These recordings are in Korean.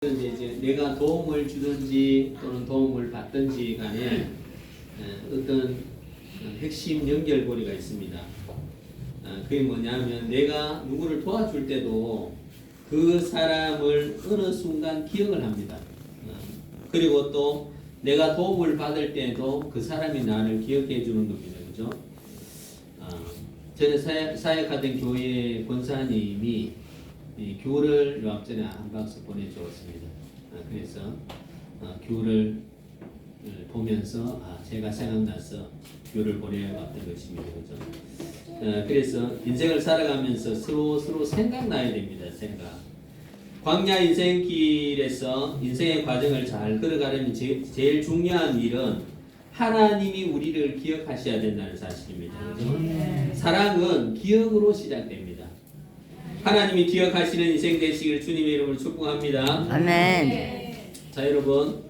이제 내가 도움을 주든지 또는 도움을 받든지 간에 어떤 핵심 연결고리가 있습니다. 그게 뭐냐면 내가 누구를 도와줄 때도 그 사람을 어느 순간 기억을 합니다. 그리고 또 내가 도움을 받을 때도 그 사람이 나를 기억해 주는 겁니다. 그죠? 전에 사역하던 교회 권사님이 귤을 요 앞전에 한 박스 보내주었습니다. 그래서 귤을 보면서 제가 생각나서 귤을 보내왔던 것입니다. 그죠? 그래서 인생을 살아가면서 서로 생각나야 됩니다. 생각. 광야 인생길에서 인생의 과정을 잘 걸어가려면 제일 중요한 일은 하나님이 우리를 기억하셔야 된다는 사실입니다. 그죠? 사랑은 기억으로 시작됩니다. 하나님이 기억하시는 인생 되시기를 주님의 이름으로 축복합니다. 아멘. 자, 여러분,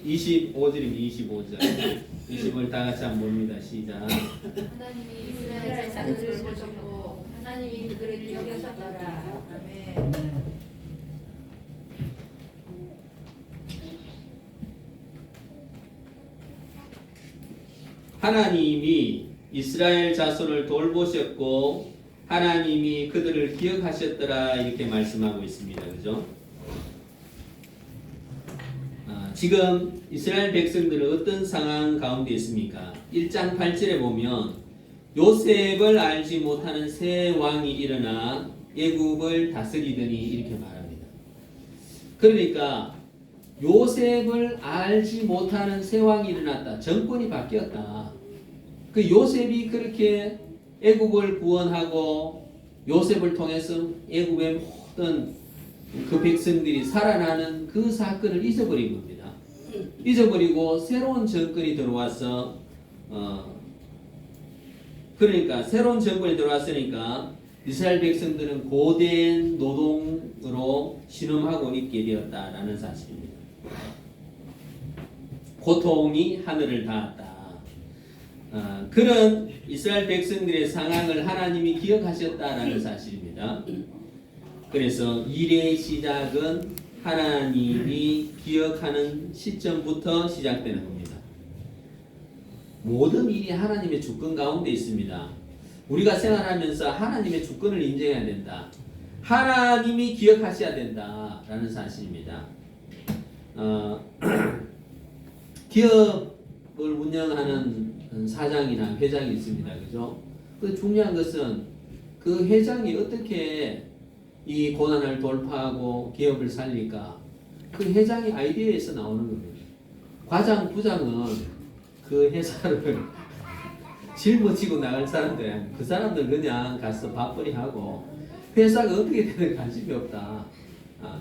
25절입니다. 25절. 20을 다 같이 한번 봅니다. 시작. 하나님이 이스라엘 자손을 보셨고 하나님이 그들을 기억하셨더라. 아멘. 하나님이 이스라엘 자손을 돌보셨고 하나님이 그들을 기억하셨더라 이렇게 말씀하고 있습니다. 그죠? 지금 이스라엘 백성들은 어떤 상황 가운데 있습니까? 1장 8절에 보면 요셉을 알지 못하는 새 왕이 일어나 애굽을 다스리더니 이렇게 말합니다. 그러니까 요셉을 알지 못하는 새 왕이 일어났다. 정권이 바뀌었다. 그 요셉이 그렇게 애굽을 구원하고 요셉을 통해서 애굽의 모든 그 백성들이 살아나는 그 사건을 잊어버린 겁니다. 잊어버리고 새로운 정권이 들어와서 그러니까 새로운 정권이 들어왔으니까 이스라엘 백성들은 고된 노동으로 신음하고 있게 되었다라는 사실입니다. 고통이 하늘을 닿았다. 그런 이스라엘 백성들의 상황을 하나님이 기억하셨다라는 사실입니다. 그래서 일의 시작은 하나님이 기억하는 시점부터 시작되는 겁니다. 모든 일이 하나님의 주권 가운데 있습니다. 우리가 생활하면서 하나님의 주권을 인정해야 된다. 하나님이 기억하셔야 된다라는 사실입니다. 기업을 운영하는 사장이나 회장이 있습니다. 그죠? 그 중요한 것은 그 회장이 어떻게 이 고난을 돌파하고 기업을 살릴까? 그 회장의 아이디어에서 나오는 겁니다. 과장, 부장은 그 회사를 짊어지고 나갈 사람들, 그 사람들 그냥 가서 밥벌이 하고 회사가 어떻게 되든 관심이 없다.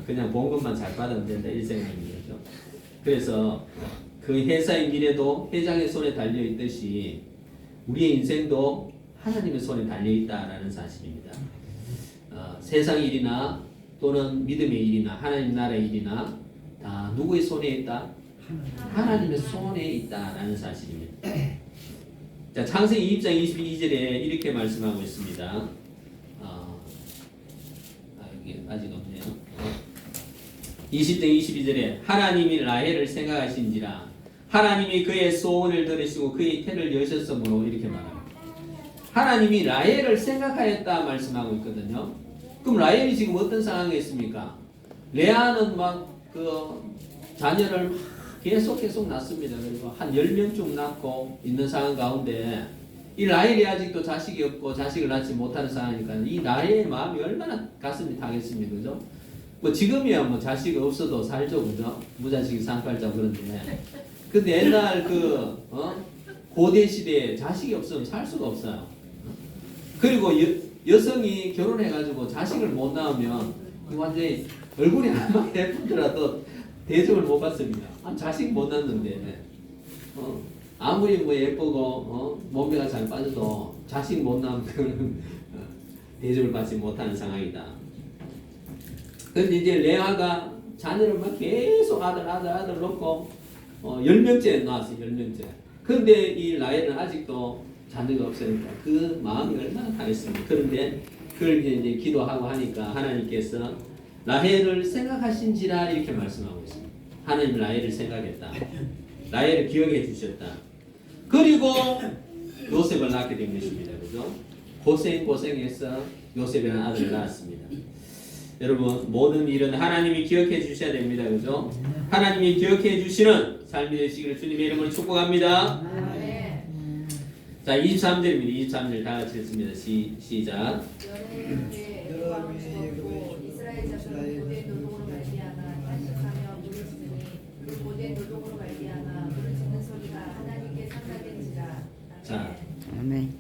그냥 본 것만 잘 받으면 된다. 이 생각입니다. 그래서 그 회사의 미래도 회장의 손에 달려 있듯이 우리의 인생도 하나님의 손에 달려 있다라는 사실입니다. 세상 일이나 또는 믿음의 일이나 하나님 나라의 일이나 다 누구의 손에 있다? 하나님의 손에 있다라는 사실입니다. 자, 창세기 2장 22절에 이렇게 말씀하고 있습니다. 여기 아직 없네요. 20장 22절에 하나님이 라헬을 생각하신지라 하나님이 그의 소원을 들으시고 그의 태를 여셨으므로 이렇게 말합니다. 하나님이 라헬을 생각하였다 말씀하고 있거든요. 그럼 라헬이 지금 어떤 상황에 있습니까? 레아는 막 그 자녀를 막 계속 낳습니다. 그리고 한 10명쯤 낳고 있는 상황 가운데 이 라헬이 아직도 자식이 없고 자식을 낳지 못하는 상황이니까 이 라헬의 마음이 얼마나 가슴이 타겠습니까? 그죠? 뭐 지금이야 뭐 자식 없어도 살죠. 그죠? 무자식 상팔자 그런데 근데 옛날 고대 시대에 자식이 없으면 살 수가 없어요. 그리고 여성이 결혼해가지고 자식을 못 낳으면 완전히 얼굴이 아무리 예쁘더라도 대접을 못 받습니다. 자식 못 낳는데 아무리 뭐 예쁘고 몸매가 잘 빠져도 자식 못 낳으면 대접을 받지 못하는 상황이다. 그런데 이제 레아가 자녀를 막 계속 아들 놓고 10명째 낳았어요. 10명째. 그런데 이 라헬은 아직도 자녀가 없으니까 그 마음이 얼마나 타겠습니까? 그런데 그걸 이제 기도하고 하니까 하나님께서 라헬을 생각하신지라 이렇게 말씀하고 있습니다. 하나님 라헬을 생각했다. 라헬을 기억해 주셨다. 그리고 요셉을 낳게 된 것입니다. 그죠? 고생해서 요셉이라는 아들을 낳았습니다. 여러분 모든 일은 하나님이 기억해 주셔야 됩니다. 그죠? 하나님이 기억해 주시는 삶이 되시기를 주님의 이름으로 축복합니다. 자 23절입니다. 23절 다 같이 읽습니다. 시작. 이스라엘 자손은 고된 노동으로 말미암아 탄식하며 물을 짓으니 그 고된 노동으로 말미암아 물을 짓는 소리가 하나님께 상달된지라. 자, 아멘.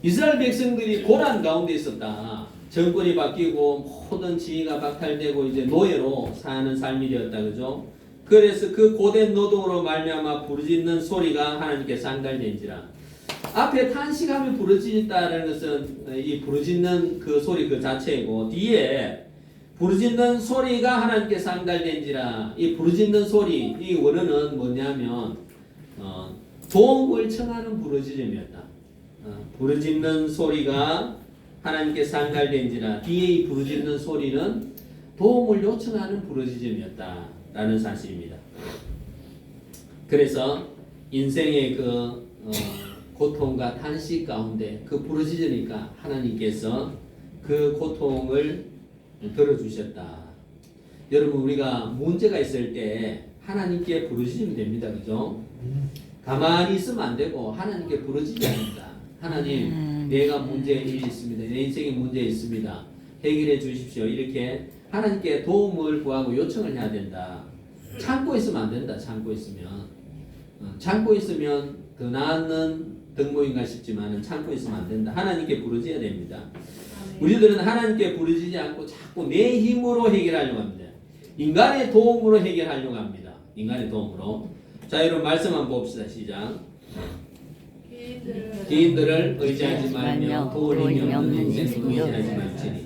이스라엘 백성들이 고난 가운데 있었다. 정권이 바뀌고 모든 지위가 박탈되고 이제 노예로 사는 삶이 되었다. 그죠? 그래서 그 고된 노동으로 말미암아 부르짖는 소리가 하나님께 상달된지라. 앞에 탄식하며 부르짖다라는 것은 이 부르짖는 그 소리 그 자체이고 뒤에 부르짖는 소리가 하나님께 상달된지라. 이 부르짖는 소리 이 원어는 뭐냐면 도움을 청하는 부르짖음이었다. 부르짖는 소리가 하나님께 상달된지라. 뒤에 이 부르짖는 소리는 도움을 요청하는 부르짖음이었다라는 사실입니다. 그래서 인생의 그 고통과 탄식 가운데 그 부르짖으니까 하나님께서 그 고통을 들어주셨다. 여러분 우리가 문제가 있을 때 하나님께 부르짖으면 됩니다. 그죠? 가만히 있으면 안 되고 하나님께 부르짖어야 합니다. 하나님 내가 문제에 있습니다. 내 인생에 문제 있습니다. 해결해 주십시오. 이렇게 하나님께 도움을 구하고 요청을 해야 된다. 참고 있으면 안 된다. 참고 있으면 더 나은 덕목인가 싶지만 참고 있으면 안 된다. 하나님께 부르짖어야 됩니다. 우리들은 하나님께 부르짖지 않고 자꾸 내 힘으로 해결하려고 합니다. 인간의 도움으로 해결하려고 합니다. 인간의 도움으로. 자 여러분 말씀 한번 봅시다. 시작. 기인들을 의지하지 말며 도울 힘이 없는 인생을 의지하지 말지니.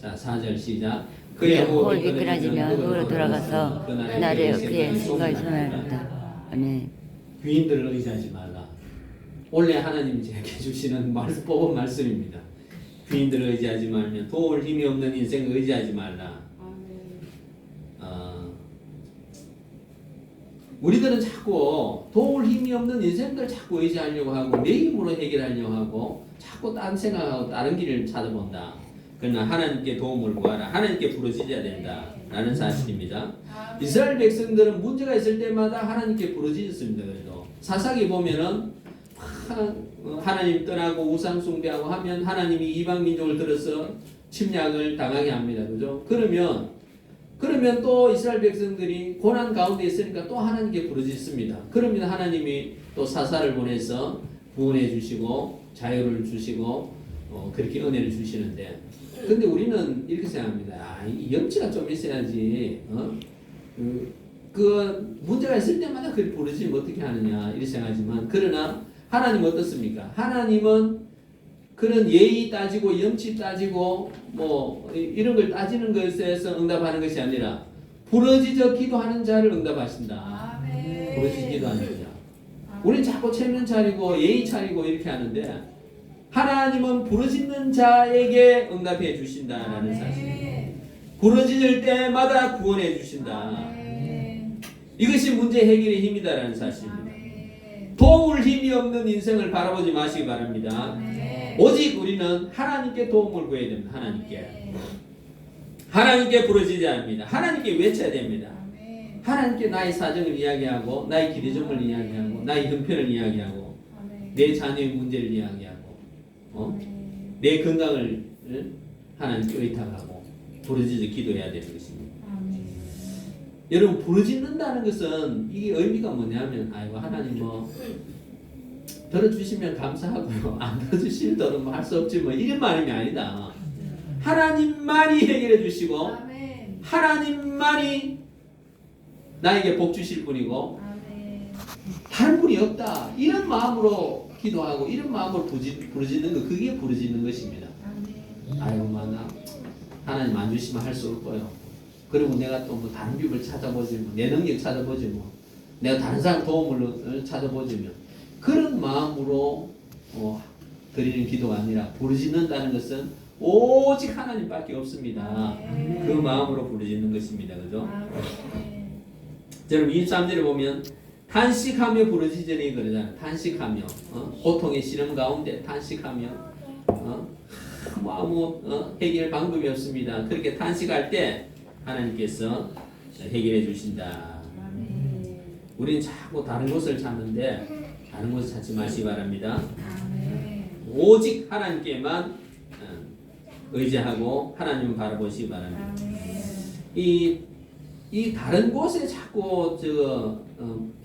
자 4절 시작. 그의 호흡이 끊어지면 흙으로 돌아가서 그날에 그의 생각이 소멸한다. 아멘. 귀인들을 의지하지 말라. 원래 하나님이 제게 주시는 뽑은 말씀입니다. 귀인들을 의지하지 말며 도울 힘이 없는 인생을 의지하지 말라. 우리들은 자꾸 도울 힘이 없는 인생들 자꾸 의지하려고 하고 내 힘으로 해결하려고 하고 자꾸 딴 생각하고 다른 길을 찾아본다. 그러나 하나님께 도움을 구하라. 하나님께 부르짖어야 된다. 라는 사실입니다. 이스라엘 백성들은 문제가 있을 때마다 하나님께 부르짖었습니다. 그래도 사사기 보면은 하나님 떠나고 우상 숭배하고 하면 하나님이 이방 민족을 들어서 침략을 당하게 합니다. 그죠? 그러면 또 이스라엘 백성들이 고난 가운데 있으니까 또 하나님께 부르짖습니다. 그러면 하나님이 또 사사를 보내서 구원해 주시고 자유를 주시고 그렇게 은혜를 주시는데 근데 우리는 이렇게 생각합니다. 이 염치가 좀 있어야지. 그 문제가 있을 때마다 그걸 부르짖으면 어떻게 하느냐 이렇게 생각하지만 그러나 하나님은 어떻습니까? 하나님은 그런 예의 따지고 염치 따지고 뭐 이런 걸 따지는 것에서 응답하는 것이 아니라 부르짖어 기도하는 자를 응답하신다. 부르짖어 기도하는 자. 우리는 자꾸 체면 차리고 예의 차리고 이렇게 하는데 하나님은 부르짖는 자에게 응답해 주신다라는 사실. 부르짖을 때마다 구원해 주신다. 이것이 문제 해결의 힘이다라는 사실입니다. 도울 힘이 없는 인생을 바라보지 마시기 바랍니다. 오직 우리는 하나님께 도움을 구해야 됩니다. 하나님께 부르짖어야 합니다. 하나님께 외쳐야 됩니다. 하나님께 나의 사정을 이야기하고 나의 기대점을 이야기하고 나의 형편을 이야기하고 내 자녀의 문제를 이야기하고 내 건강을 하나님께 의탁하고 부르짖어 기도해야 되는 것입니다. 여러분 부르짖는다는 것은 이게 의미가 뭐냐면 아이고 하나님 뭐 들어주시면 감사하고요 안 들어주시면 뭐 할 수 없지 뭐 이런 말이 아니다. 하나님만이 해결해 주시고 하나님만이 나에게 복 주실 분이고 다른 분이 없다 이런 마음으로 기도하고 이런 마음으로 부르짖는 거 그게 부르짖는 것입니다. 아이고 마나 하나님 안 주시면 할 수 없고요. 그리고 내가 또 뭐 다른 비법을 찾아보지 뭐 내 능력 찾아보지 뭐 내가 다른 사람 도움을 찾아보지 뭐 그런 마음으로 드리는 기도가 아니라 부르짖는다는 것은 오직 하나님밖에 없습니다. 아멘. 그 마음으로 부르짖는 것입니다. 그죠? 아멘. 여러분 23절에 보면 탄식하며 부르짖으니 그러잖아요. 탄식하며 고통의 시름 가운데 탄식하며 아무 해결 방법이 없습니다. 그렇게 탄식할 때 하나님께서 해결해 주신다. 아멘. 우리는 자꾸 다른 것을 찾는데 다른 것을 찾지 마시기 바랍니다. 아멘. 오직 하나님께만 의지하고 하나님을 바라보시기 바랍니다. 아멘. 이 다른 곳에 자꾸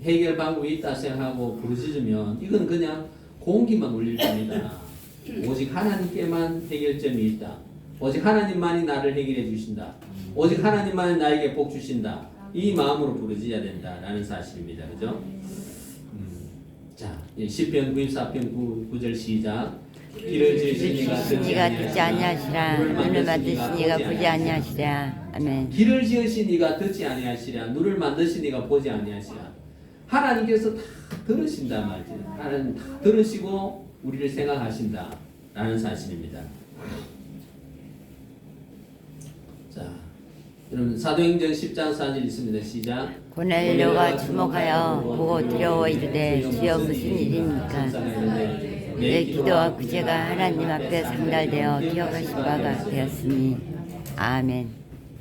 해결 방법이 있다 생각하고 부르짖으면 이건 그냥 공기만 울릴 뿐이다. 오직 하나님께만 해결점이 있다. 오직 하나님만이 나를 해결해 주신다. 오직 하나님만이 나에게 복 주신다. 이 마음으로 부르짖어야 된다라는 사실입니다. 그죠? 자, 시편 94편 9절 시작. 길을 지으시니가 듣지 아니하시라. 눈을 만드시니가 보지 아니하시라. 아멘. 길을 지으시니가 듣지 아니하시랴. 눈을 만드시니가 보지 아니하시랴. 하나님께서 다 들으신다 말이죠. 하나님 다 들으시고 우리를 생각하신다 라는 사실입니다. 자, 여러분 사도행전 10장 4절 있습니다. 시작. 고넬료가 주목하여 보고 두려워 이르되 주여 무슨 일입니까? 내 기도와 구제가 하나님 앞에 상달되어 기억하신 바가 되었으니 아멘.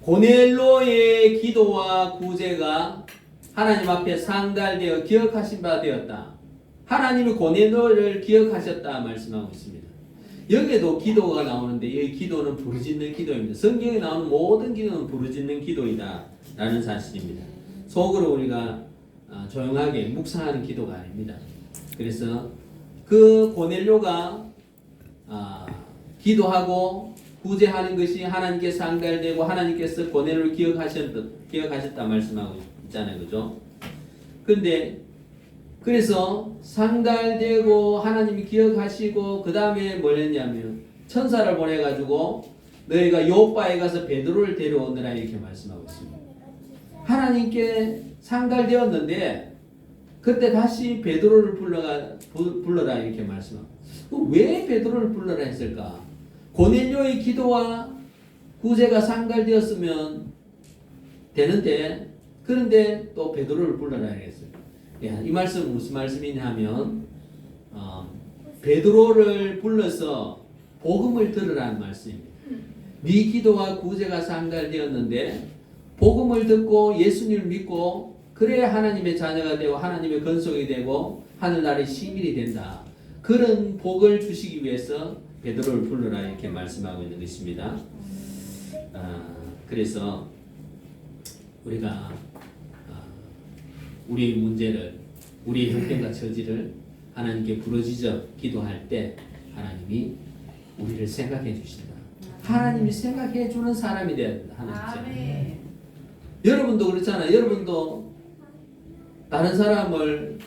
고넬로의 기도와 구제가 하나님 앞에 상달되어 기억하신 바 되었다. 하나님이 고넬로를 기억하셨다 말씀하고 있습니다. 여기에도 기도가 나오는데 이 기도는 부르짖는 기도입니다. 성경에 나오는 모든 기도는 부르짖는 기도이다 라는 사실입니다. 속으로 우리가 조용하게 묵상하는 기도가 아닙니다. 그래서 그 고넬료가 기도하고 구제하는 것이 하나님께 상달되고 하나님께서 고넬료를 기억하셨다 말씀하고 있잖아요. 그죠? 근데 그래서 상달되고 하나님이 기억하시고 그 다음에 뭘 했냐면 천사를 보내가지고 너희가 요바에 가서 베드로를 데려오느라 이렇게 말씀하고 있습니다. 하나님께 상달되었는데 그때 다시 베드로를 불러라 이렇게 말씀하고 왜 베드로를 불러라 했을까? 고넬료의 기도와 구제가 상달되었으면 되는데 그런데 또 베드로를 불러라 했어요. 이 말씀은 무슨 말씀이냐 하면 베드로를 불러서 복음을 들으라는 말씀입니다. 네 기도와 구제가 상달되었는데 복음을 듣고 예수님을 믿고 그래야 하나님의 자녀가 되고 하나님의 건속이 되고 하늘나라의 시민이 된다. 그런 복을 주시기 위해서 베드로를 불러라 이렇게 말씀하고 있는 것입니다. 그래서 우리가 우리의 문제를 우리의 형편과 처지를 하나님께 부르짖어 기도할 때 하나님이 우리를 생각해 주신다. 하나님이 생각해 주는 사람이 되어야 된다. 하나님. 여러분도 그렇잖아요. 여러분도 다른 사람을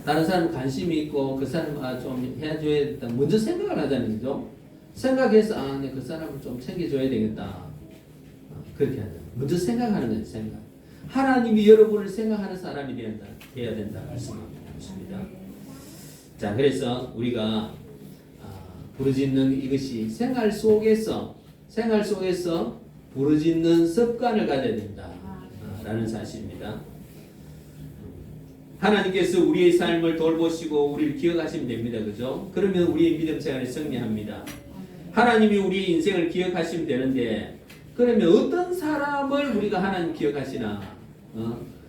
다른 사람 관심이 있고 그 사람 좀 해줘야 된다. 먼저 생각을 하자는 거죠. 생각해서 네, 그 사람을 좀 챙겨줘야 되겠다. 그렇게 하자. 먼저 생각하는 거예요. 생각. 하나님이 여러분을 생각하는 사람이 되어야 된다 말씀하고 있습니다. 자, 그래서 우리가 부르짖는 이것이 생활 속에서 부르짖는 습관을 가져야 된다 라는 사실입니다. 하나님께서 우리의 삶을 돌보시고 우리를 기억하시면 됩니다. 그죠? 그러면 우리의 믿음 생활이 승리합니다. 하나님이 우리의 인생을 기억하시면 되는데 그러면 어떤 사람을 우리가 하나님 기억하시나?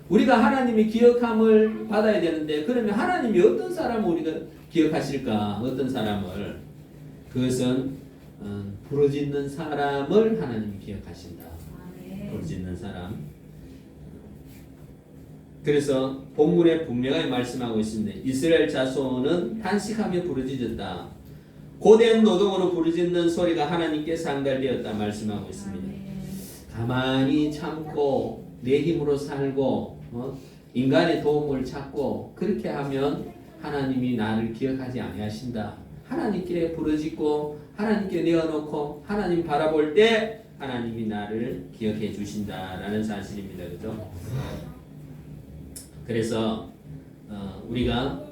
우리가 하나님이 기억함을 받아야 되는데 그러면 하나님이 어떤 사람을 우리가 기억하실까? 어떤 사람을? 그것은 부르짖는 사람을 하나님이 기억하신다. 부르짖는 사람. 그래서 본문에 분명하게 말씀하고 있습니다. 이스라엘 자손은 탄식하며 부르짖었다. 고된 노동으로 부르짖는 소리가 하나님께 상달되었다 말씀하고 있습니다. 가만히 참고 내 힘으로 살고 인간의 도움을 찾고 그렇게 하면 하나님이 나를 기억하지 아니하신다. 하나님께 부르짖고 하나님께 내어놓고 하나님 바라볼 때 하나님이 나를 기억해 주신다라는 사실입니다. 그죠? 그래서 우리가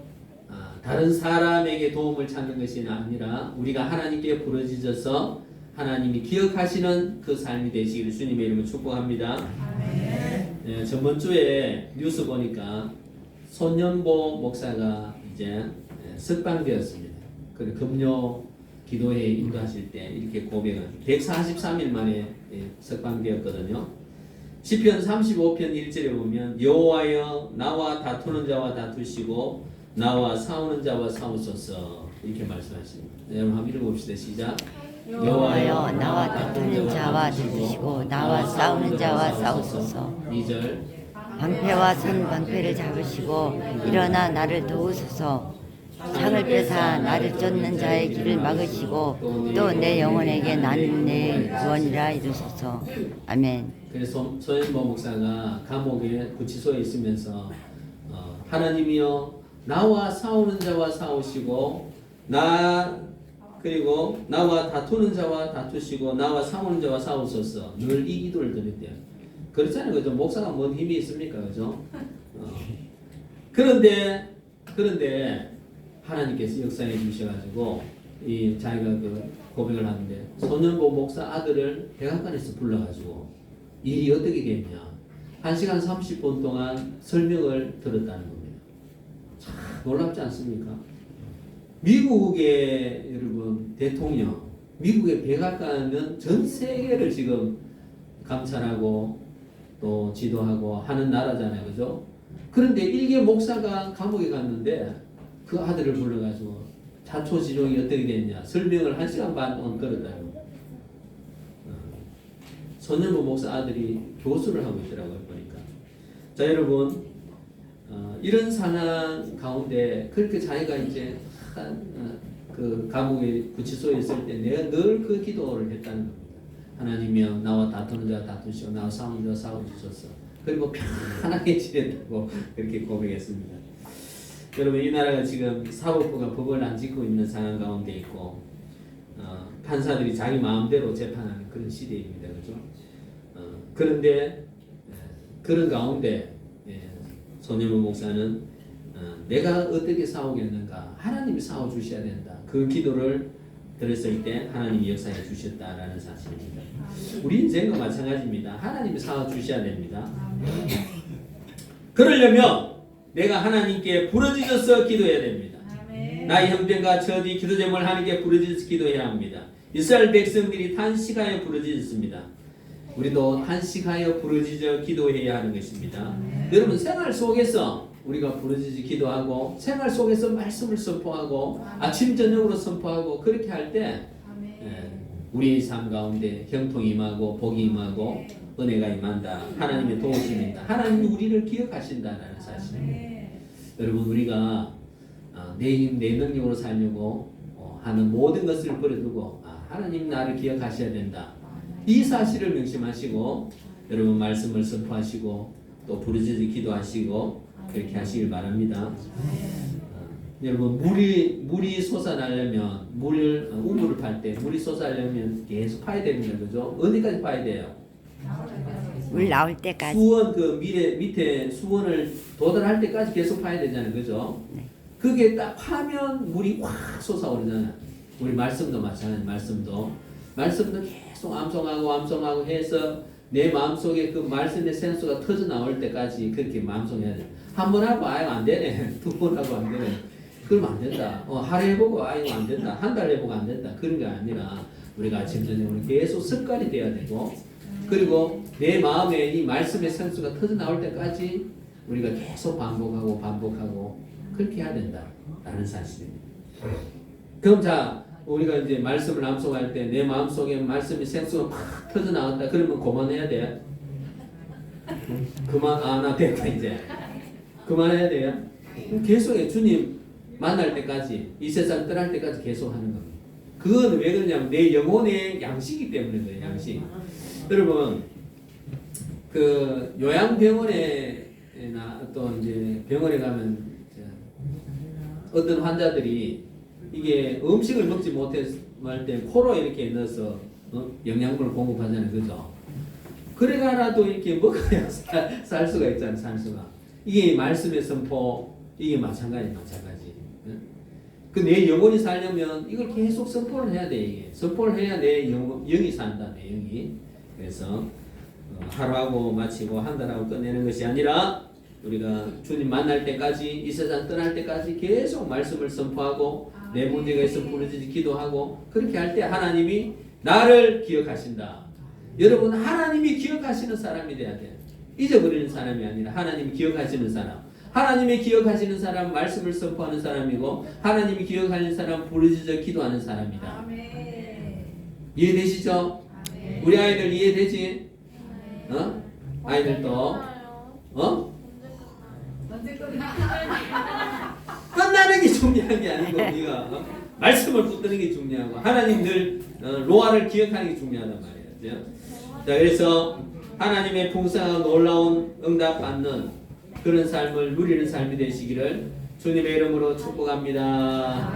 다른 사람에게 도움을 찾는 것이 아니라 우리가 하나님께 부르짖어서 하나님이 기억하시는 그 삶이 되시기를 주님의 이름으로 축복합니다. 네, 저번 주에 뉴스 보니까 손연보 목사가 이제 석방되었습니다. 그리고 금요 기도회에 인도하실 때 이렇게 고백을 143일 만에 석방되었거든요. 시편 35편 1절에 보면 여호와여 나와 다투는 자와 다투시고 나와 싸우는 자와 싸우소서 이렇게 말씀하십니다. 여러분 한번 읽어봅시다. 시작. 여호와여 나와 다투는 자와 다투시고 나와 싸우는 자와 싸우소서. 2절. 방패와 선방패를 잡으시고 일어나 나를 도우소서. 창을 펴사 나를 쫓는 자의 길을 막으시고 또 내 영혼에게 나는 내 구원이라 이루소서. 아멘. 그래서 손연보 목사가 감옥에 구치소에 있으면서 하나님이여 나와 싸우는 자와 싸우시고 그리고 나와 다투는 자와 다투시고 나와 싸우는 자와 싸우소서. 늘 이 기도를 드렸대요. 그렇잖아요, 그죠? 목사가 뭔 힘이 있습니까, 그죠? 그런데 하나님께서 역사해 주셔가지고 이 자기가 그 고백을 하는데 손연보 목사 아들을 백악관에서 불러가지고 일이 어떻게 됐냐? 1시간 30분 동안 설명을 들었다는 겁니다. 참 놀랍지 않습니까? 미국의 여러분 대통령, 미국의 백악관은 전 세계를 지금 감찰하고 또 지도하고 하는 나라잖아요, 그죠? 그런데 일개 목사가 감옥에 갔는데 그 아들을 불러가지고 자초지종이 어떻게 됐냐 설명을 1시간 반 동안 걸었다고. 손연보 목사 아들이 교수를 하고 있더라고요, 보니까. 자, 여러분, 이런 상황 가운데 그렇게 자기가 이제 그 감옥에 구치소에 있을 때 내가 늘 그 기도를 했다는 겁니다. 하나님이여 나와 다투는 자 다투시고 나와 싸우는 자 싸워주소서. 그리고 편하게 지냈다고 그렇게 고백했습니다. 여러분, 이 나라가 지금 사법부가 법을 안 지키고 있는 상황 가운데 있고 판사들이 자기 마음대로 재판하는 그런 시대입니다. 그죠? 그런데 그런 가운데 손연보 목사는 내가 어떻게 싸우겠는가? 하나님이 싸워주셔야 된다. 그 기도를 들었을 때 하나님이 역사해 주셨다라는 사실입니다. 우리 인생과 마찬가지입니다. 하나님이 싸워주셔야 됩니다. 그러려면 내가 하나님께 부르짖어서 기도해야 됩니다. 나의 형편과 처지 기도 제목을 하나님께 부르짖어서 기도해야 합니다. 이스라엘 백성들이 탄식하여 부르짖었습니다. 우리도 탄식하여 부르짖어 기도해야 하는 것입니다. 여러분, 생활 속에서 우리가 부르짖어 기도하고 생활 속에서 말씀을 선포하고 아침 저녁으로 선포하고 그렇게 할 때 우리 삶 가운데 형통이 임하고 복이 임하고 은혜가 임한다. 하나님의 도우심이 있다. 하나님이 우리를 기억하신다는 사실입니다. 여러분, 우리가 내 힘, 내 능력으로 살려고 하는 모든 것을 버려두고 하나님 나를 기억하셔야 된다. 이 사실을 명심하시고 여러분 말씀을 선포하시고 또 부르짖어 기도하시고 그렇게 하시길 바랍니다. 여러분, 물이 솟아나려면 우물을 팔 때 물이 솟아나려면 계속 파야 됩니다. 그죠? 어디까지 파야 돼요? 물 나올 때까지. 수원 그 밑에 수원을 도달할 때까지 계속 파야 되잖아요. 그죠? 네. 그게 딱 파면 물이 확 솟아오르잖아요. 우리 말씀도 마찬가지. 말씀도 계속 암송하고 해서 내 마음속에 그 말씀의 센스가 터져 나올 때까지 그렇게 마음속에 해야 돼. 한 번 하고 아이고 안 되네. 두 번 하고 안 되네. 그러면 안 된다. 하루 해보고 아이고 안 된다. 한 달 해보고 안 된다. 그런 게 아니라 우리가 아침 저녁으로 계속 습관이 돼야 되고, 그리고 내 마음에 이 말씀의 센스가 터져 나올 때까지 우리가 계속 반복하고 그렇게 해야 된다라는 사실입니다. 그럼 자, 우리가 이제 말씀을 암송할 때 내 마음속에 말씀의 센스가 팍 터져 나왔다. 그러면 그만해야 돼. 나 됐다 이제. 그만해야 돼요. 계속해. 주님 만날 때까지, 이 세상 떠날 때까지 계속 하는 겁니다. 그건 왜 그러냐면 내 영혼의 양식이기 때문에 그래요. 양식. 여러분, 그 요양병원에나 또 이제 병원에 가면 어떤 환자들이 이게 음식을 먹지 못했을 때 코로 이렇게 넣어서 영양분을 공급하잖아요. 그죠? 그래가라도 이렇게 먹어야 살 수가 있잖아요. 살 수가. 이게 말씀의 선포, 이게 마찬가지. 그 내 영혼이 살려면 이걸 계속 선포를 해야 돼. 이게 선포를 해야 내 영이 산다. 내 영이. 그래서 하루하고 마치고 한 달하고 끝내는 것이 아니라 우리가 주님 만날 때까지 이 세상 떠날 때까지 계속 말씀을 선포하고 내 문제가 있어 부르짖지 기도하고 그렇게 할 때 하나님이 나를 기억하신다. 여러분 하나님이 기억하시는 사람이 돼야 돼. 잊어버리는 사람이 아니라 하나님이 기억하시는 사람. 하나님이 기억하시는 사람 말씀을 선포하는 사람이고 하나님이 기억하는 사람 부르짖어 기도하는 사람이다. 이해되시죠? 우리 아이들 이해되지? 아이들도 끝나는 게 중요한 게 아니고 우리가 말씀을 붙드는 게 중요하고 하나님 늘 로아를 기억하는 게 중요하단 말이에요. 자, 그래서 하나님의 풍성하고 놀라운 응답 받는 그런 삶을 누리는 삶이 되시기를 주님의 이름으로 축복합니다.